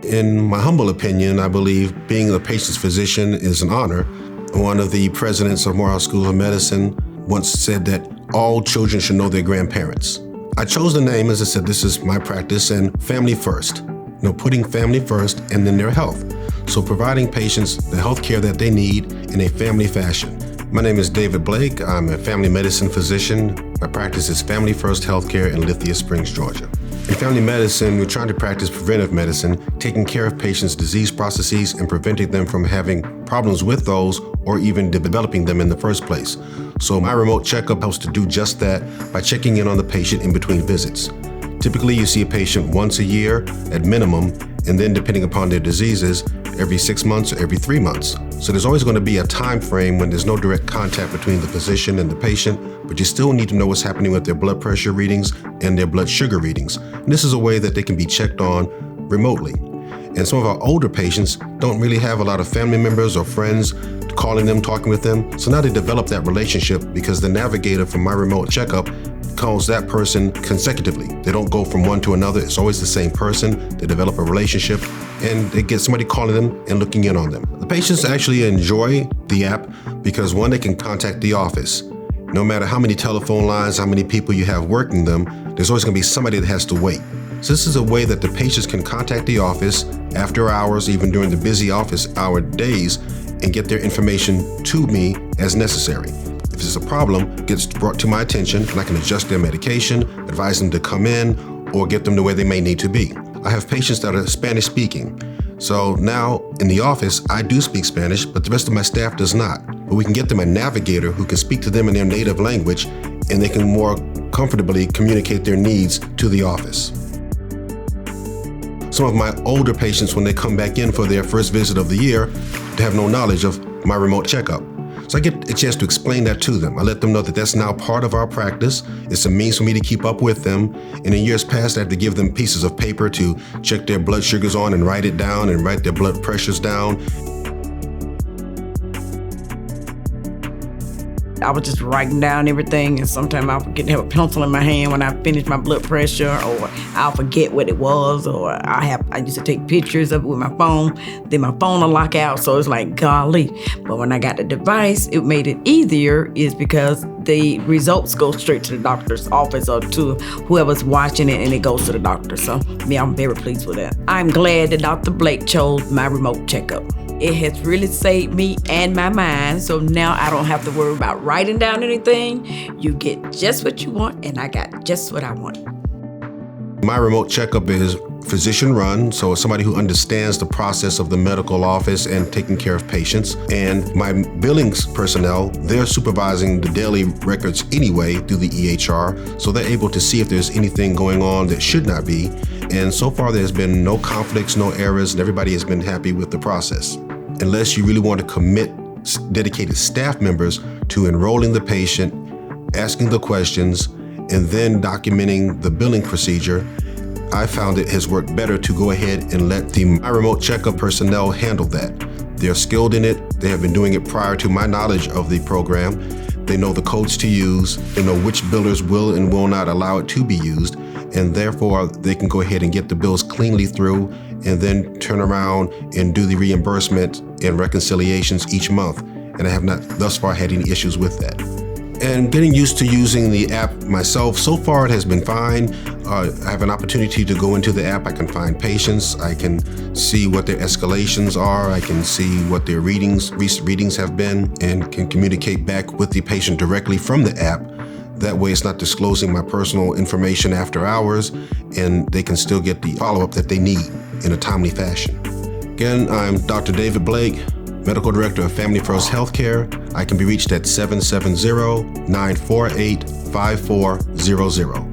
In my humble opinion, I believe being the patient's physician is an honor. One of the presidents of Morehouse School of Medicine once said that all children should know their grandparents. I chose the name, as I said, this is my practice, and family first. Putting family first and then their health. So providing patients the health care that they need in a family fashion. My name is David Blake. I'm a family medicine physician. My practice is Family First Healthcare in Lithia Springs, Georgia. In family medicine, we're trying to practice preventive medicine, taking care of patients' disease processes and preventing them from having problems with those or even developing them in the first place. So myRemoteCheckup helps to do just that by checking in on the patient in between visits. Typically, you see a patient once a year at minimum, and then depending upon their diseases, every 6 months or every 3 months. So there's always going to be a time frame when there's no direct contact between the physician and the patient, but you still need to know what's happening with their blood pressure readings and their blood sugar readings. And this is a way that they can be checked on remotely. And some of our older patients don't really have a lot of family members or friends calling them, talking with them. So now they develop that relationship because the navigator from myRemoteCheckup calls that person consecutively. They don't go from one to another. It's always the same person. They develop a relationship and they get somebody calling them and looking in on them. The patients actually enjoy the app because one, they can contact the office. No matter how many telephone lines, how many people you have working them, there's always going to be somebody that has to wait. So this is a way that the patients can contact the office after hours, even during the busy office hour days, and get their information to me as necessary. If there's a problem, it gets brought to my attention and I can adjust their medication, advise them to come in, or get them to where they may need to be. I have patients that are Spanish speaking. So now in the office, I do speak Spanish, but the rest of my staff does not. But we can get them a navigator who can speak to them in their native language, and they can more comfortably communicate their needs to the office. Some of my older patients, when they come back in for their first visit of the year, they have no knowledge of myRemoteCheckup. So I get a chance to explain that to them. I let them know that that's now part of our practice. It's a means for me to keep up with them. And in years past, I had to give them pieces of paper to check their blood sugars on and write it down and write their blood pressures down. I was just writing down everything, and sometimes I forget to have a pencil in my hand when I finish my blood pressure, or I'll forget what it was, or I used to take pictures of it with my phone. Then my phone will lock out, so it's like, golly. But when I got the device, it made it easier, is because the results go straight to the doctor's office or to whoever's watching it, and it goes to the doctor. So I'm very pleased with that. I'm glad that Dr. Blake chose myRemoteCheckup. It has really saved me and my mind, so now I don't have to worry about writing down anything. You get just what you want, and I got just what I want. myRemoteCheckup is physician-run, so it's somebody who understands the process of the medical office and taking care of patients. And my billings personnel, they're supervising the daily records anyway through the EHR, so they're able to see if there's anything going on that should not be. And so far, there's been no conflicts, no errors, and everybody has been happy with the process. Unless you really want to commit dedicated staff members to enrolling the patient, asking the questions, and then documenting the billing procedure, I found it has worked better to go ahead and let the myRemoteCheckup personnel handle that. They're skilled in it. They have been doing it prior to my knowledge of the program. They know the codes to use. They know which billers will and will not allow it to be used. And therefore, they can go ahead and get the bills cleanly through and then turn around and do the reimbursement and reconciliations each month. And I have not thus far had any issues with that. And getting used to using the app myself, so far it has been fine. I have an opportunity to go into the app. I can find patients. I can see what their escalations are. I can see what their recent readings have been, and can communicate back with the patient directly from the app. That way it's not disclosing my personal information after hours, and they can still get the follow-up that they need in a timely fashion. Again, I'm Dr. David Blake, Medical Director of Family First Healthcare. I can be reached at 770-948-5400.